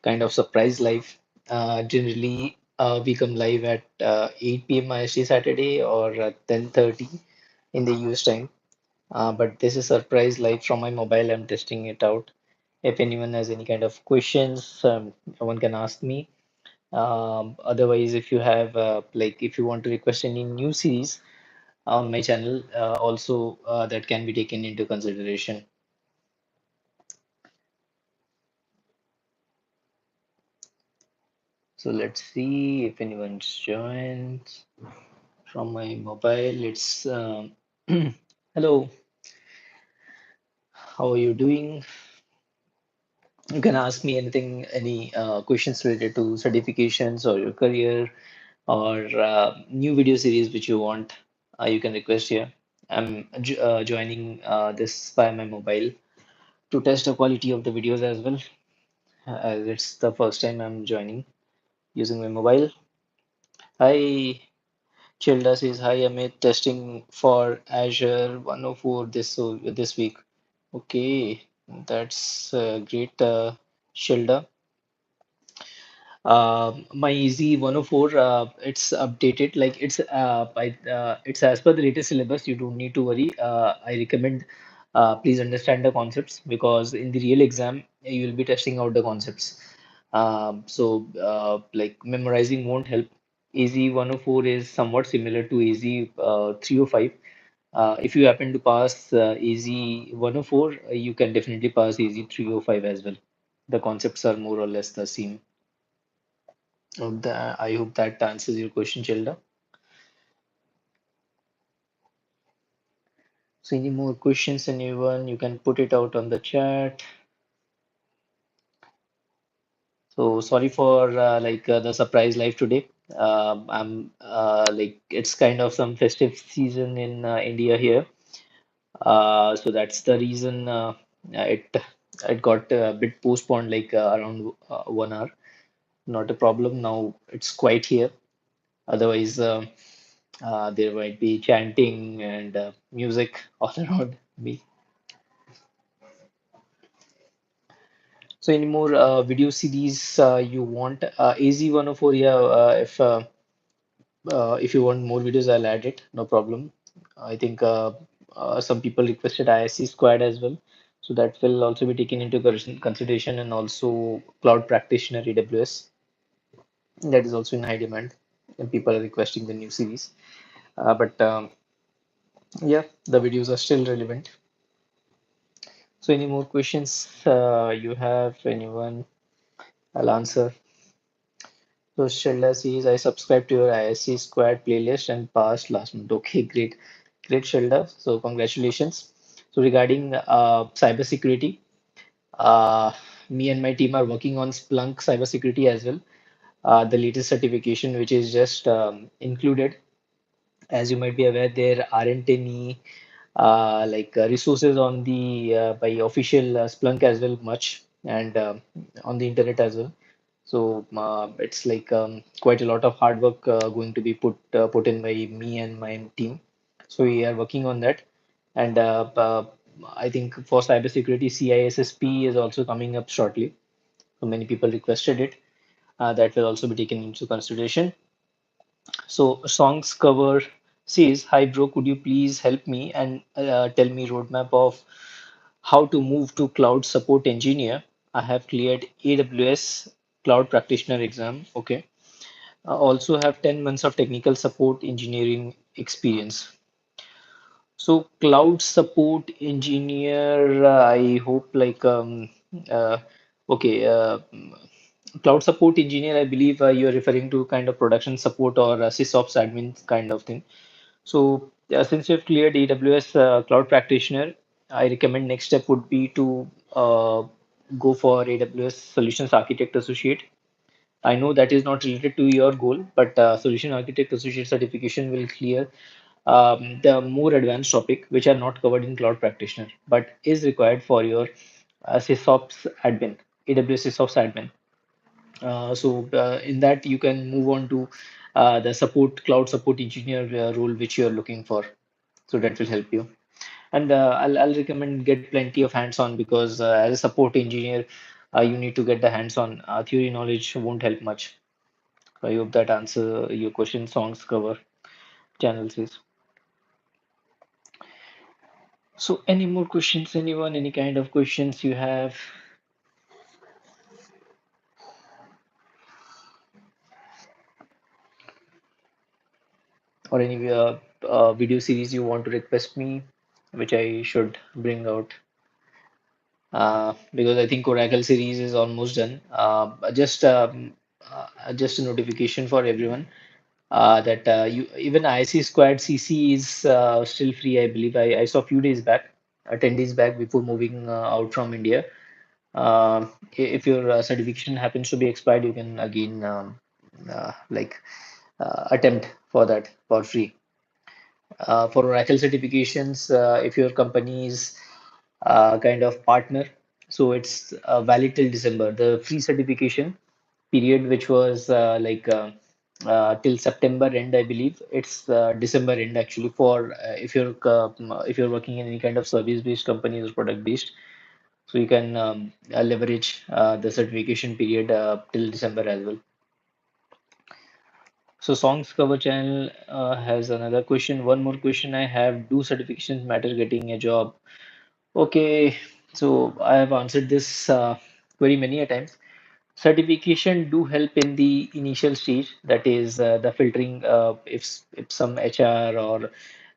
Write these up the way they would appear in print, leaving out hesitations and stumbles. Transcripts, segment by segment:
kind of surprise live. Generally, we come live at 8 p.m. IST Saturday or 10:30 in the US time. But this is surprise live from my mobile. I'm testing it out. If anyone has any kind of questions, one can ask me. Otherwise, if you have like if you want to request any new series on my channel, also that can be taken into consideration. So let's see if anyone joins from my mobile. It's hello, how are you doing? You can ask me anything, any questions related to certifications or your career or new video series which you want. You can request here. I'm joining this by my mobile to test the quality of the videos as well, as it's the first time I'm joining using my mobile. Hi, Childa says, hi Amit, testing for Azure 104 this week. Okay, that's great, Shilda. My Easy 104, it's updated. Like it's as per the latest syllabus. You don't need to worry. I recommend please understand the concepts because in the real exam you will be testing out the concepts. Like memorizing won't help. Easy 104 is somewhat similar to Easy 305. If you happen to pass Easy 104, you can definitely pass Easy 305 as well. The concepts are more or less the same. I hope that answers your question, Childa. So, any more questions, anyone? You can put it out on the chat. So, sorry for the surprise live today. I'm like it's kind of some festive season in India here. So that's the reason it it got a bit postponed, like around 1 hour. Not a problem. Now it's quiet here. Otherwise, there might be chanting and music all around me. So, any more video series you want? AZ104, yeah. If you want more videos, I'll add it. No problem. I think some people requested ISC Squad as well, so that will also be taken into consideration, and also Cloud Practitioner AWS. That is also in high demand, and people are requesting the new series. But yeah, the videos are still relevant. So, any more questions you have? Anyone? I'll answer. So Shelda says, I subscribe to your ISC Squad playlist and passed last month. Okay, great. Great, Shelda. So congratulations. So regarding cybersecurity, uh, me and my team are working on Splunk cybersecurity as well. The latest certification, which is just included. As you might be aware, there aren't any resources on the by official Splunk as well much, and on the internet as well. So it's like quite a lot of hard work going to be put in by me and my team. So we are working on that, and I think for cybersecurity, CISSP is also coming up shortly. So many people requested it. That will also be taken into consideration. So songs cover says, "Hi bro, could you please help me and tell me roadmap of how to move to cloud support engineer? I have cleared AWS cloud practitioner exam. Okay. Also have 10 months of technical support engineering experience. So cloud support engineer, I hope uh, okay, cloud support engineer, I believe you're referring to kind of production support or SysOps admin kind of thing. So since you've cleared AWS cloud practitioner, I recommend next step would be to go for AWS Solutions Architect Associate. I know that is not related to your goal, but Solution Architect Associate certification will clear the more advanced topic, which are not covered in Cloud Practitioner, but is required for your SysOps admin, AWS SysOps admin. In that, you can move on to the support cloud support engineer role, which you are looking for. So that will help you. And I'll recommend get plenty of hands-on because as a support engineer, You need to get the hands-on. Theory knowledge won't help much. I hope that answer your question. Songs cover channel says. So, any more questions, anyone? Any kind of questions you have, or any video series you want to request me, which I should bring out? Because I think Oracle series is almost done. Just a notification for everyone that you even IC squared CC is still free. I believe I saw a few days back, 10 days back before moving out from India. If your certification happens to be expired, you can again like attempt for that for free. For Oracle certifications, if your company is kind of partner, so it's valid till December. The free certification period, which was till September end, I believe, it's December end actually. For if you're working in any kind of service-based companies or product-based, so you can leverage the certification period till December as well. So Songs Cover Channel has another question. One more question I have. Do certifications matter getting a job? Okay, so I have answered this very many a times. Certification do help in the initial stage, that is the filtering. If some HR or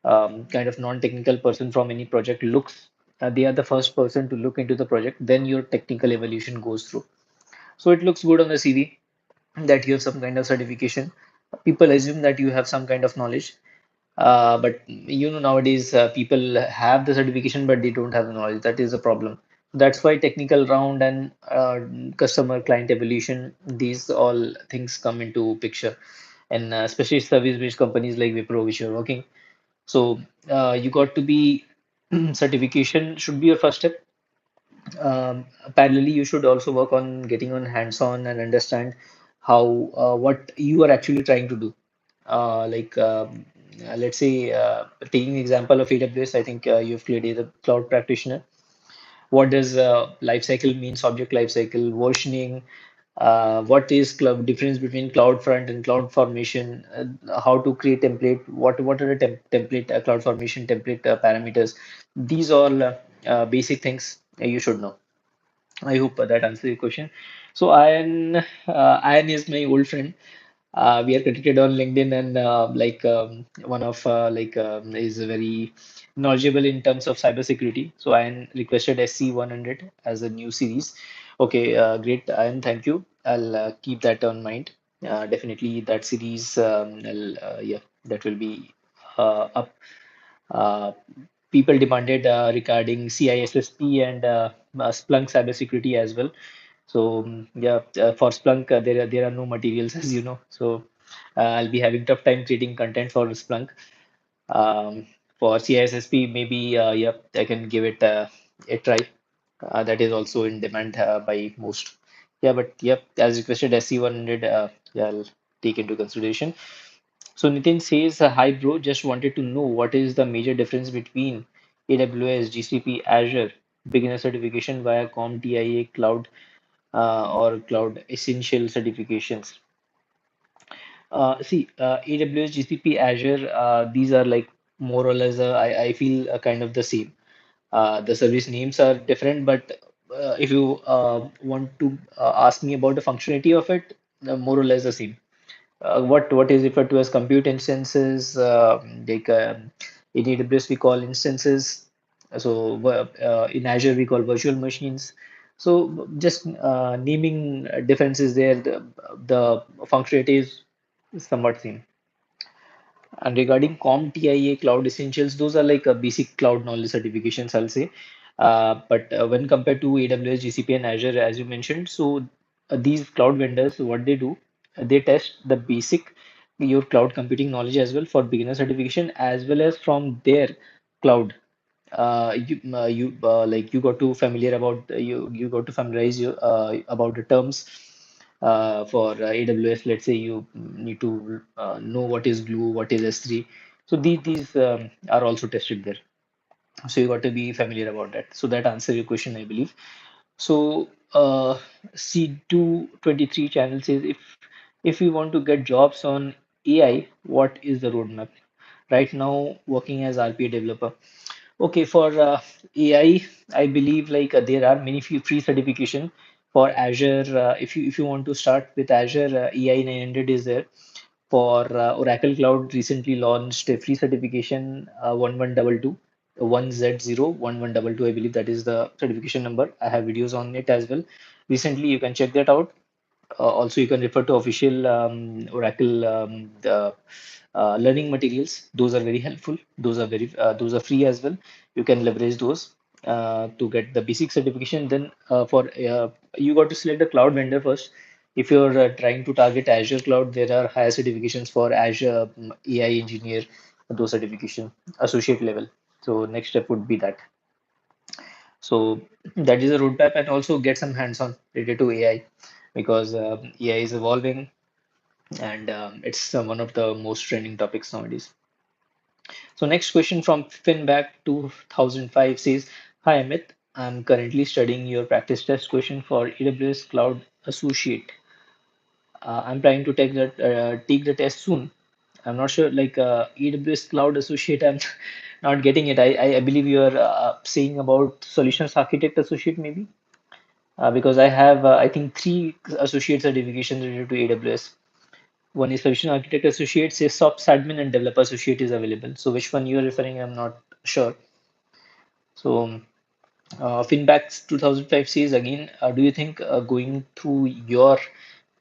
kind of non-technical person from any project looks, they are the first person to look into the project, then your technical evaluation goes through. So it looks good on the CV that you have some kind of certification. People assume that you have some kind of knowledge, but nowadays people have the certification, but they don't have the knowledge. That is a problem. That's why technical round and customer client evaluation, these all things come into picture, and especially service-based companies like Wipro, which you're working. So you got to be certification should be your first step. Parallelly, you should also work on getting on hands-on and understand how what you are actually trying to do. Like let's say taking the example of AWS, I think you've clearly the cloud practitioner. What does lifecycle means? Object lifecycle, versioning. What is cloud difference between CloudFront and CloudFormation? How to create template? What are the template CloudFormation template parameters? These all basic things you should know. I hope that answers your question. So Ayan is my old friend. We are connected on LinkedIn, and one of is very knowledgeable in terms of cybersecurity. So I requested SC 100 as a new series. Okay, great, and thank you. I'll keep that on mind. Definitely that series. Yeah, that will be up. Uh, People demanded regarding CISSP and Splunk cybersecurity as well. So yeah, for Splunk there are no materials as you know. So I'll be having tough time creating content for Splunk. For CISSP, maybe yeah, I can give it a try. That is also in demand by most. Yeah, but yep, as requested, SC 100. Yeah, I'll take into consideration. So Nitin says, "Hi bro, just wanted to know what is the major difference between AWS, GCP, Azure, beginner certification via CompTIA, Cloud or Cloud Essential certifications." AWS, GCP, Azure, these are like more or less, I feel kind of the same. The service names are different, but if you want to ask me about the functionality of it, more or less the same. What is referred to as compute instances, like in AWS we call instances. So in Azure we call virtual machines. So just naming differences there. The functionality is somewhat same. And regarding CompTIA Cloud Essentials, those are like a basic cloud knowledge certifications, I'll say. But when compared to AWS, GCP, and Azure, as you mentioned, so these cloud vendors, what they do, they test the basic your cloud computing knowledge as well for beginner certification, as well as from their cloud. You got to familiar about you got to familiarize you about the terms for AWS. Let's say you need to know what is Glue, what is S3. So these are also tested there. So you got to be familiar about that. So that answers your question, I believe. So uh, C223 channel says if we want to get jobs on AI, what is the roadmap? Right now, working as RPA developer. Okay, for AI, I believe like there are many few free certification for Azure. If you want to start with Azure, AI 900 is there. For Oracle Cloud, recently launched a free certification 1122 1Z0 1122. I believe that is the certification number. I have videos on it as well. Recently, you can check that out. Also, you can refer to official Oracle the learning materials. Those are very helpful. Those are free as well. You can leverage those to get the basic certification. Then for you got to select the cloud vendor first. If you're trying to target Azure cloud, there are higher certifications for Azure AI engineer, those certification associate level. So next step would be that. So that is a roadmap, and also get some hands-on related to AI because AI is evolving, and it's one of the most trending topics nowadays. So next question from Finback 2005 says, "Hi Amit, I'm currently studying your practice test question for AWS Cloud Associate. I'm planning to take the test soon. I'm not sure like AWS Cloud Associate. I'm not getting it. I believe you are saying about Solutions Architect Associate maybe." Because I have, I think, three associate certifications related to AWS. One is Solution Architect Associate, SysOps Admin, and Developer Associate is available. So which one you are referring, I'm not sure. So Finback 2005 says again, do you think going through your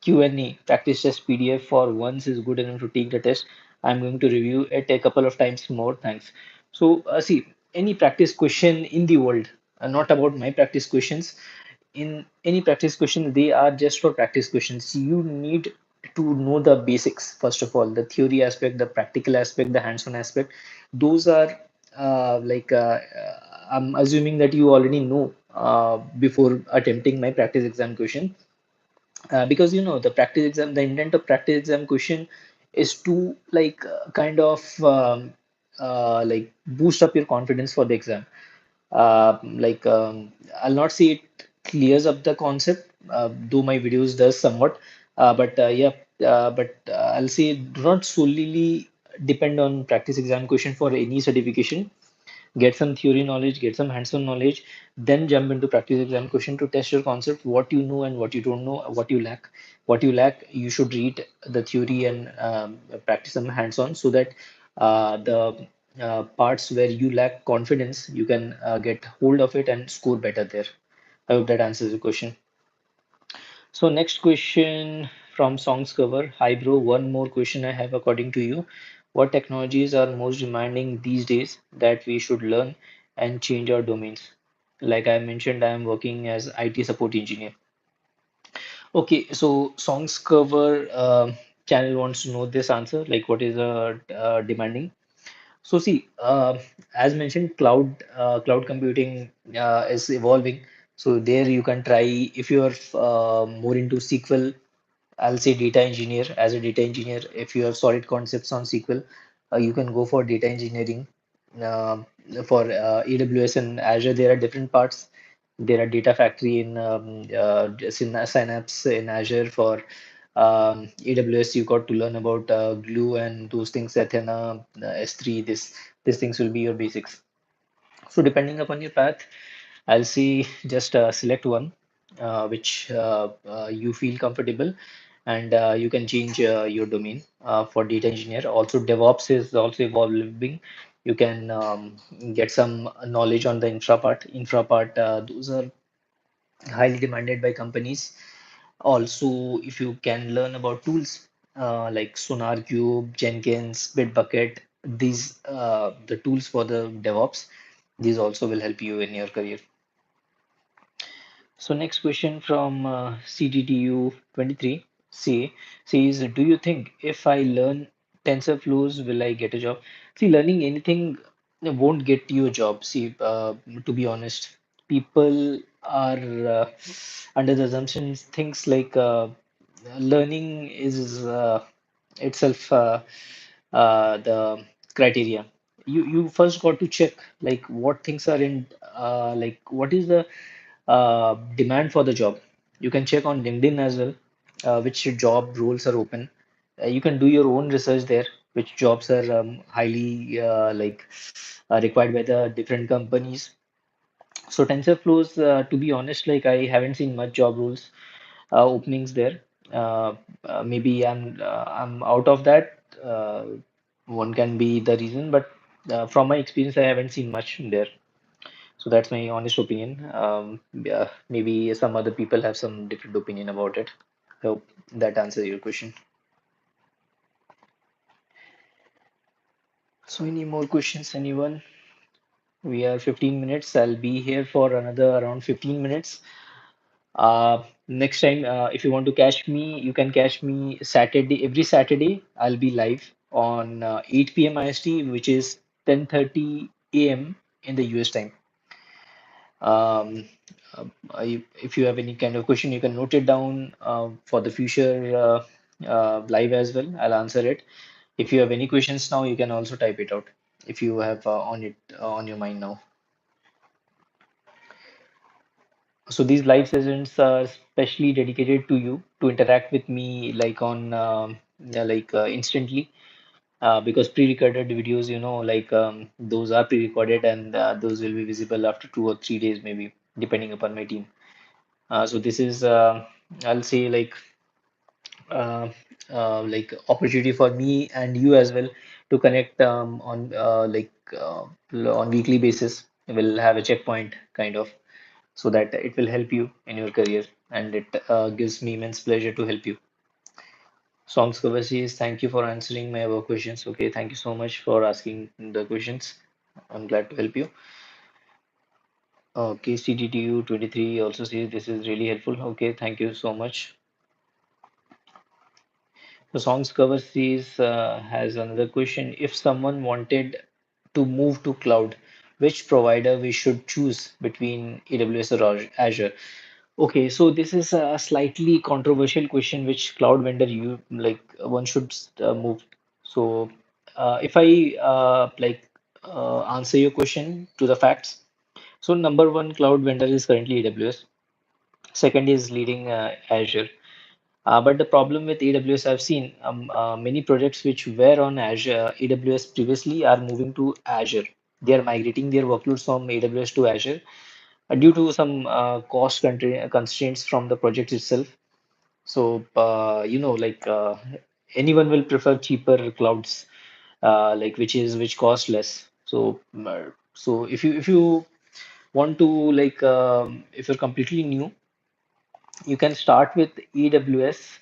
Q&A practice test PDF for once is good enough to take the test? I'm going to review it a couple of times more. Thanks. So see, any practice question in the world, not about my practice questions, in any practice question, they are just for practice questions. You need to know the basics, first of all, the theory aspect, the practical aspect, the hands-on aspect. Those are I'm assuming that you already know before attempting my practice exam question. Because you know the practice exam, the intent of practice exam question is to kind of like boost up your confidence for the exam. I'll not say it clears up the concept, though my videos does somewhat. But yeah, but I'll say do not solely depend on practice exam question for any certification. Get some theory knowledge, get some hands-on knowledge, then jump into practice exam question to test your concept, what you know and what you don't know, what you lack. What you lack, you should read the theory and practice some hands-on so that the parts where you lack confidence, you can get hold of it and score better there. I hope that answers the question. So next question from Songs Cover. Hi bro, one more question I have according to you. What technologies are most demanding these days that we should learn and change our domains? Like I mentioned, I am working as IT support engineer. Okay, so Songs Cover channel wants to know this answer, like what is demanding. So see, as mentioned, cloud computing is evolving. So there you can try if you are more into SQL. I'll say data engineer. As a data engineer, if you have solid concepts on SQL, you can go for data engineering. Um for AWS and Azure, there are different parts. There are Data Factory in Synapse in Azure. For AWS, you got to learn about Glue and those things, Athena, S3. These things will be your basics. So depending upon your path, I'll see just select one which you feel comfortable, and you can change your domain for data engineer. Also, DevOps is also evolving. You can get some knowledge on the infra part. Infra part, those are highly demanded by companies. Also, if you can learn about tools like SonarCube, Jenkins, Bitbucket, these the tools for the DevOps. These also will help you in your career. So next question from CTTU 23 C says, do you think if I learn TensorFlows, will I get a job? See, learning anything won't get you a job. See, to be honest, people are under the assumption things like learning is itself the criteria. You first got to check like what things are in like what is the demand for the job. You can check on LinkedIn as well, which job roles are open. You can do your own research there, which jobs are highly required by the different companies. So TensorFlows, to be honest, like I haven't seen much job roles openings there. Maybe I'm out of that. One can be the reason, but from my experience, I haven't seen much there. So that's my honest opinion. Yeah, maybe some other people have some different opinion about it. Hope that answers your question. So any more questions, anyone? We are 15 minutes. I'll be here for another around 15 minutes. Next time, if you want to catch me, you can catch me Saturday. Every Saturday, I'll be live on 8 p.m. IST, which is 10:30 a.m. in the US time. Um, if you have any kind of question, you can note it down for the future live as well. I'll answer it. If you have any questions now, you can also type it out if you have on your mind now. So these live sessions are specially dedicated to you to interact with me like on yeah, instantly because pre-recorded videos, those are pre-recorded and those will be visible after 2 or 3 days maybe depending upon my team. So this is I'll say opportunity for me and you as well to connect on weekly basis. We'll have a checkpoint kind of so that it will help you in your career and it gives me immense pleasure to help you. Songs cover says thank you for answering my above questions. Okay, thank you so much for asking the questions. I'm glad to help you. Okay, CTTU 23 also says this is really helpful. Okay, thank you so much. The songs cover series has another question. If someone wanted to move to cloud, which provider we should choose between AWS or Azure? Okay, so this is a slightly controversial question, which cloud vendor you like one should move. So, if I answer your question to the facts, so number one cloud vendor is currently AWS. Second is leading Azure. But the problem with AWS, I've seen many projects which were on Azure, AWS previously are moving to Azure. They are migrating their workloads from AWS to Azure due to some cost constraints from the project itself. So, anyone will prefer cheaper clouds, which cost less. So if you want to if you're completely new, you can start with AWS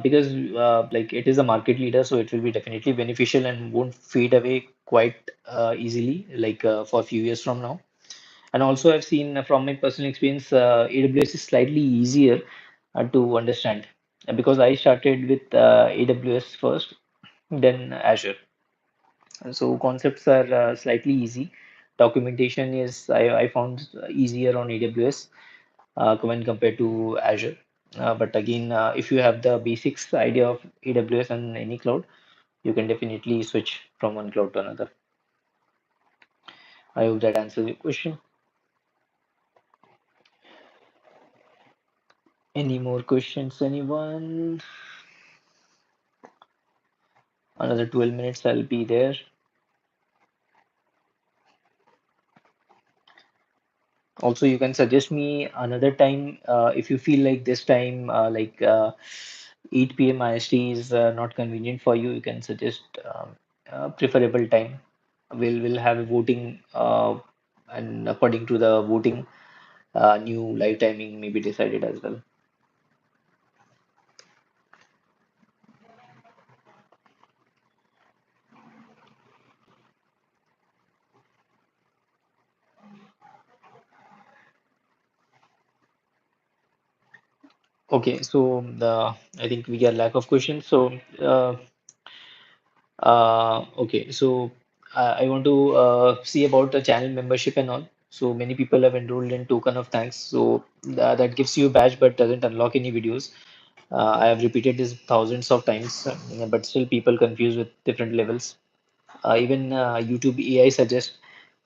because it is a market leader, so it will be definitely beneficial and won't fade away quite easily for a few years from now. And also, I've seen from my personal experience, AWS is slightly easier to understand because I started with AWS first, then Azure. And so concepts are slightly easy. Documentation is I found easier on AWS when compared to Azure. But again, if you have the basics idea of AWS and any cloud, you can definitely switch from one cloud to another. I hope that answers your question. Any more questions, anyone? Another 12 minutes, I'll be there. Also, you can suggest me another time if you feel like this time, 8 p.m. IST is not convenient for you. You can suggest preferable time. We'll have a voting, and according to the voting, new live timing may be decided as well. Okay, so I think we get lack of questions. So okay, so I want to see about the channel membership and all. So many people have enrolled in Token of Thanks. So that gives you a badge but doesn't unlock any videos. I have repeated this thousands of times, but still people confuse with different levels. Even YouTube AI suggests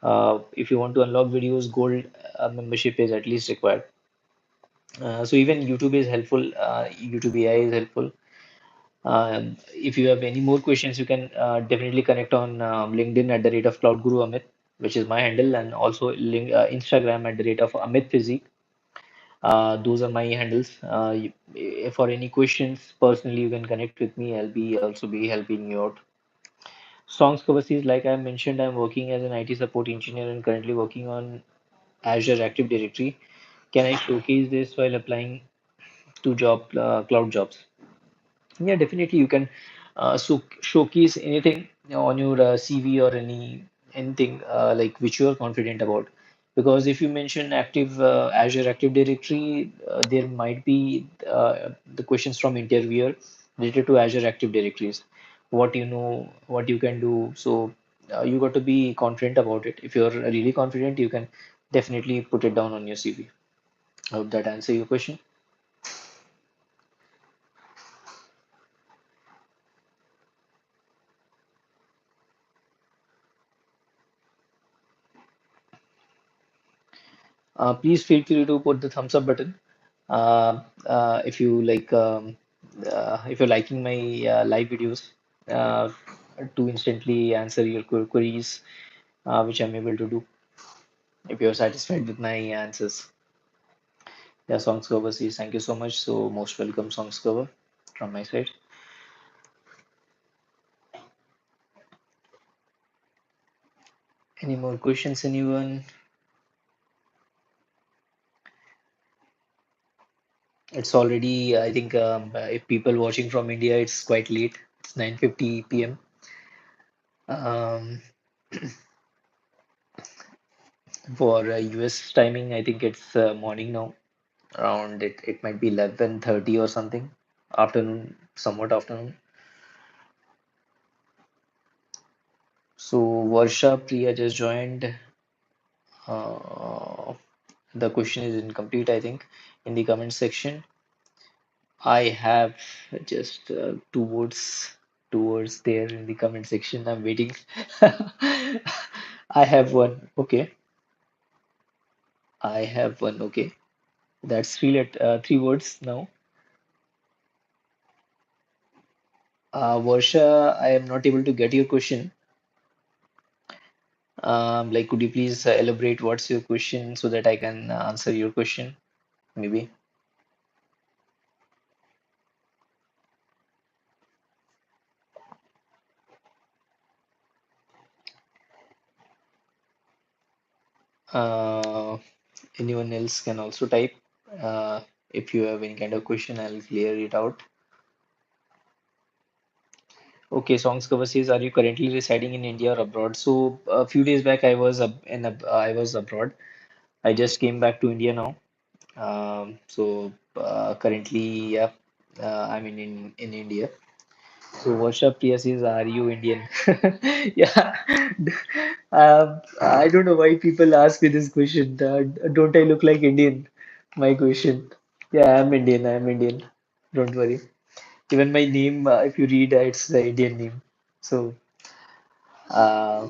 if you want to unlock videos, gold membership is at least required. So even YouTube is helpful. YouTube AI is helpful. If you have any more questions, you can definitely connect on LinkedIn at the rate of Cloud Guru Amit, which is my handle, and also Instagram at the rate of Amit Physique. Those are my handles. For any questions, personally, you can connect with me. I'll be also be helping you out. Songs cover series, like I mentioned, I'm working as an IT support engineer and currently working on Azure Active Directory. Can I showcase this while applying to cloud jobs? Yeah, definitely you can showcase anything on your CV or anything like which you are confident about. Because if you mention active Azure Active Directory, there might be the questions from interviewer related to Azure Active Directories. What you know, what you can do. So you got to be confident about it. If you're really confident, you can definitely put it down on your CV. I hope that answer your question. Please feel free to put the thumbs up button if you like if you're liking my live videos uh, to instantly answer your queries which I'm able to do if you're satisfied with my answers. Yeah, songs cover says thank you so much. So most welcome songs cover from my side. Any more questions, anyone? It's already I think if people watching from India, it's quite late. It's 9:50 p.m. Um, for US timing, I think it's morning now. Around it might be 11:30 or something. Afternoon, somewhat afternoon. So Varsha Priya just joined. Uh, the question is incomplete, I think, in the comment section. I have just two words there in the comment section. I'm waiting. I have one. Okay. I have one. Okay. That's three words now. Varsha, I am not able to get your question. Like, could you please elaborate what's your question so that I can answer your question, maybe? Uh, Anyone else can also type. Uh, if you have any kind of question, I'll clear it out. Okay, Songs Cover says, are you currently residing in India or abroad? So a few days back, I was abroad. I just came back to India now. Currently, yeah, I'm in India. So Varsha Priya says, are you Indian? Yeah. I don't know why people ask me this question. Don't I look like Indian? My question. Yeah, I'm Indian. I'm Indian. Don't worry. Even my name, if you read, it's the Indian name. So uh,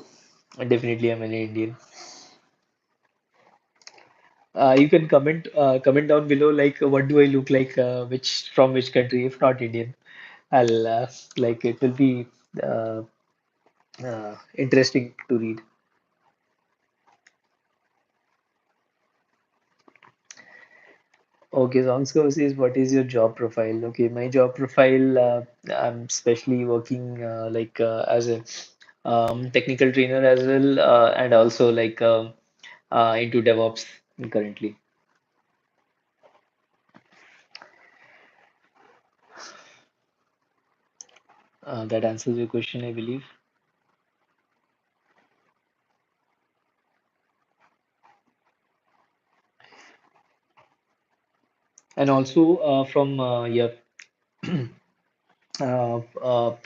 definitely I'm an Indian. You can comment down below like what do I look like, which from which country, if not Indian. I'll like it will be uh, interesting to read. Okay, Sonsko says, what is your job profile? Okay, my job profile, I'm especially working as a technical trainer as well, and also into DevOps currently. That answers your question, I believe. And also from yeah,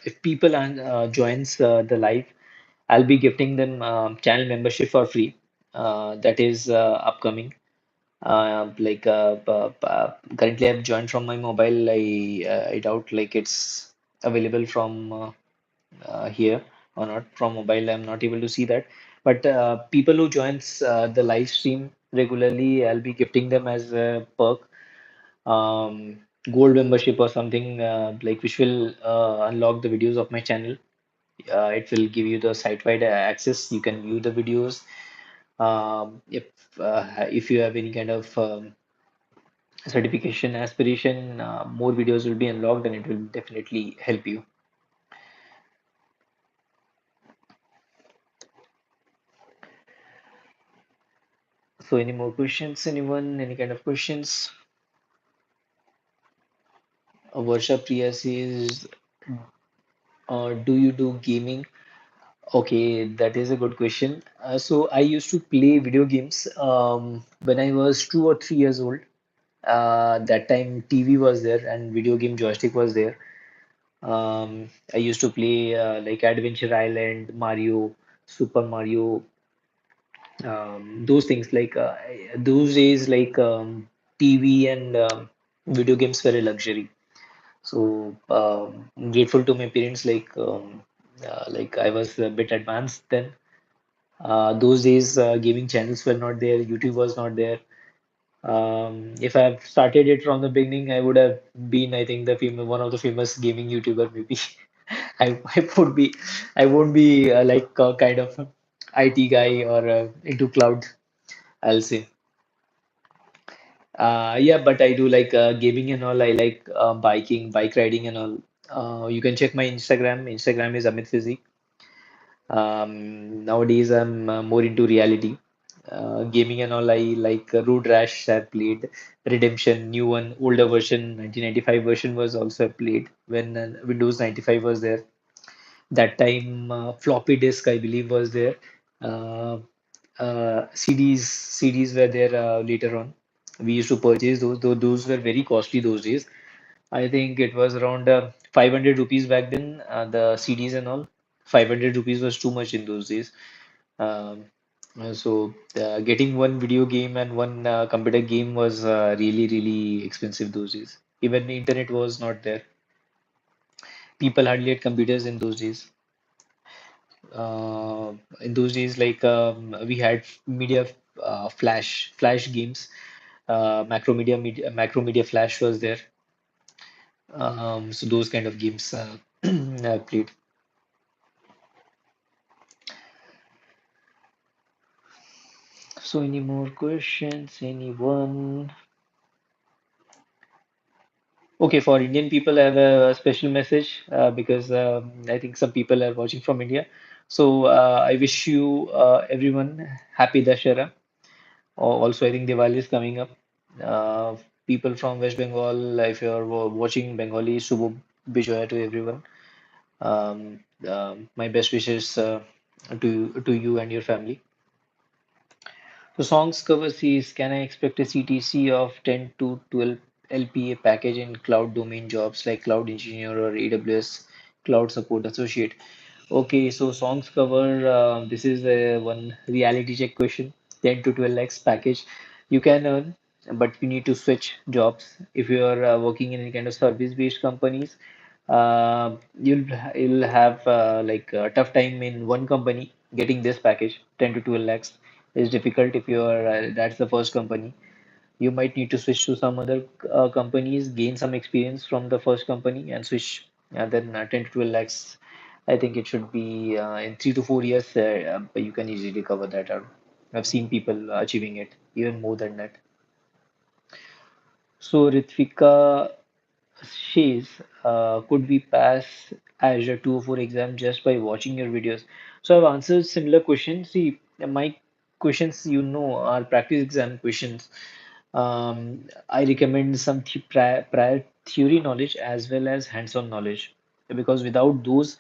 if people joins the live, I'll be gifting them channel membership for free. That is upcoming. Currently I've joined from my mobile. I doubt like it's available from here or not from mobile. I'm not able to see that. But people who joins the live stream regularly. I'll be gifting them as a perk, um, gold membership or something like which will unlock the videos of my channel. It will give you the site-wide access. You can view the videos. If you have any kind of certification aspiration, more videos will be unlocked and it will definitely help you. So, any more questions? Anyone? Any kind of questions? Varsha Priya says, do you do gaming? Okay, that is a good question. So, I used to play video games when I was 2 or 3 years old. That time, TV was there and video game joystick was there. I used to play like Adventure Island, Mario, Super Mario, those things like those days like TV and video games were a luxury. So grateful to my parents like I was a bit advanced then. Those days gaming channels were not there, YouTube was not there. If I have started it from the beginning, I would have been, I think, one of the famous gaming YouTuber maybe. I would be, I won't be like a kind of IT guy or into cloud, I'll say. Yeah, but I do like gaming and all. I like biking, bike riding and all. You can check my Instagram. Instagram is Amit Physique. Nowadays, I'm more into reality. Gaming and all, I like Road Rash, I've played. Redemption, new one, older version, 1995 version was also played when Windows 95 was there. That time, floppy disk, I believe, was there. Uh, CDs were there later on. We used to purchase those, though those were very costly those days. I think it was around 500 rupees back then, the CDs and all. 500 rupees was too much in those days. Um, getting one video game and one computer game was really, really expensive those days. Even the internet was not there. People hardly had computers in those days. In those days, like we had media flash games. Macromedia Flash was there. So those kind of games I played. So any more questions? Anyone? Okay, for Indian people, I have a special message because I think some people are watching from India. So I wish you everyone happy Dashera. Also, I think Diwali is coming up. Uh, People from West Bengal, if you're watching Bengali, Shubh Bijoya to everyone. My best wishes to you and your family. So songs cover Cs. Can I expect a CTC of 10 to 12 LPA package in cloud domain jobs like cloud engineer or AWS cloud support associate? Okay, so songs cover. This is a one reality check question. 10 to 12 lakhs package you can earn, but you need to switch jobs. If you are working in any kind of service-based companies, you'll have like a tough time in one company getting this package. 10 to 12 lakhs is difficult if you are that's the first company. You might need to switch to some other companies, gain some experience from the first company, and switch. Then 10 to 12 lakhs, I think it should be in 3 to 4 years. You can easily cover that out. I've seen people achieving it even more than that. So Ritvika says, could we pass Azure 204 exam just by watching your videos? So I've answered similar questions. See, my questions, are practice exam questions. I recommend some prior theory knowledge as well as hands-on knowledge because without those,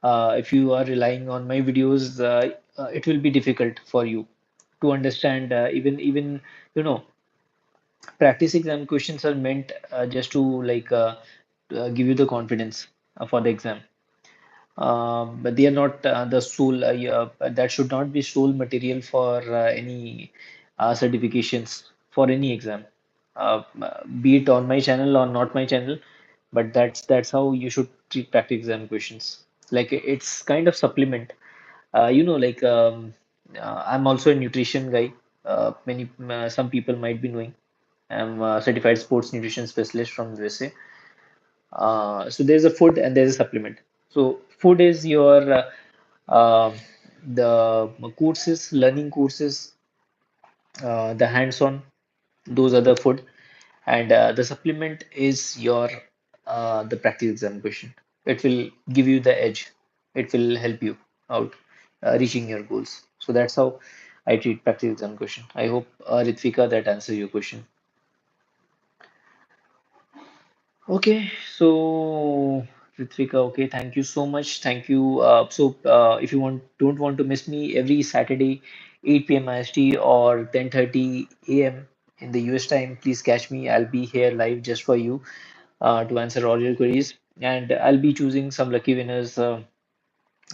if you are relying on my videos, it will be difficult for you to understand. Even you know, practice exam questions are meant just to like give you the confidence for the exam. But they are not the sole, that should not be sole material for any certifications for any exam, be it on my channel or not my channel. But that's how you should treat practice exam questions. Like it's kind of supplement. Like I'm also a nutrition guy. many some people might be knowing. I'm a certified sports nutrition specialist from USA. So there's a food and there's a supplement. So food is your the courses, learning courses, the hands-on. Those are the food, and the supplement is your the practice exam question. It will give you the edge. It will help you out reaching your goals. So that's how I treat practice exam question. I hope Ritvika that answers your question. Okay, so Ritvika, okay, thank you so much. Thank you. If you don't want to miss me every Saturday, 8 p.m. IST or 10:30 a.m. in the US time, please catch me. I'll be here live just for you to answer all your queries, and I'll be choosing some lucky winners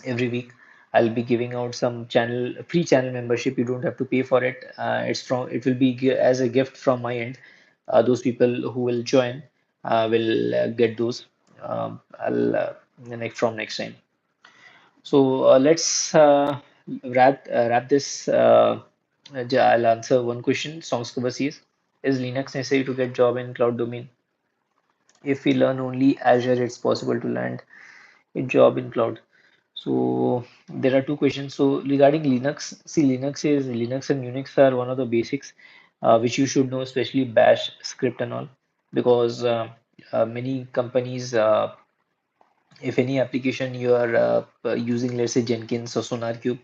every week. I'll be giving out some channel free channel membership. You don't have to pay for it. It will be as a gift from my end. Those people who will join will get those. I'll from next time. So let's wrap this. I'll answer one question. Songs cover says, is Linux necessary to get job in cloud domain? If we learn only Azure, it's possible to land a job in cloud. So there are two questions. So regarding Linux, see Linux and Unix are one of the basics which you should know, especially Bash script and all, because many companies, if any application you are using, let's say Jenkins or SonarQube,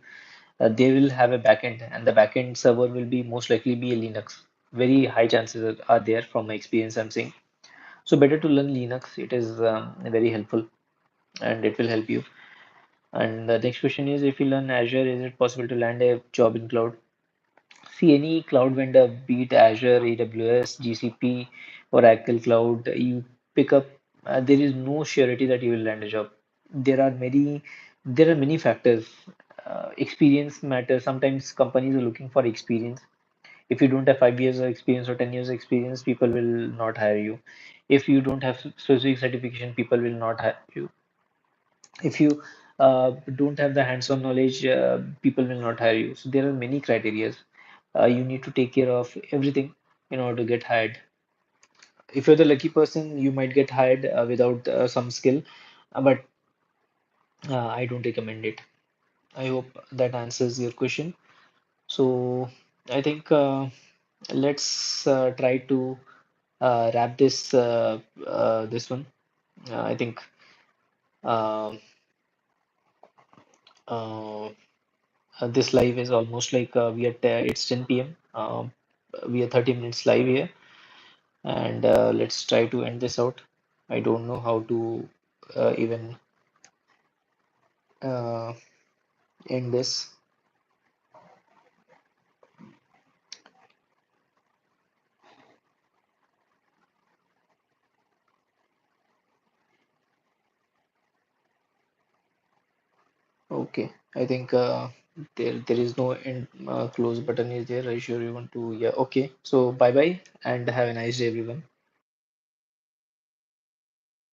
they will have a backend, and the backend server will be most likely be a Linux. Very high chances are there from my experience, I'm saying. So better to learn Linux. It is very helpful and it will help you. And the next question is, if you learn Azure, is it possible to land a job in cloud? See, any cloud vendor, be it Azure, AWS, GCP, Oracle Cloud, you pick up, there is no surety that you will land a job. There are many factors. Experience matters. Sometimes companies are looking for experience. If you don't have 5 years of experience or 10 years of experience, people will not hire you. If you don't have specific certification, people will not hire you. If you don't have the hands-on knowledge, people will not hire you. So there are many criterias. You need to take care of everything in order to get hired. If you're the lucky person, you might get hired without some skill, but I don't recommend it. I hope that answers your question. So I think let's try to wrap this one. I think um uh, this live is almost like it's 10 p.m. We are 30 minutes live here, and let's try to end this out. I don't know how to even uh, end this. Okay, I think there is no end close button is there. Are you sure you want to? Yeah. Okay. So bye bye and have a nice day, everyone.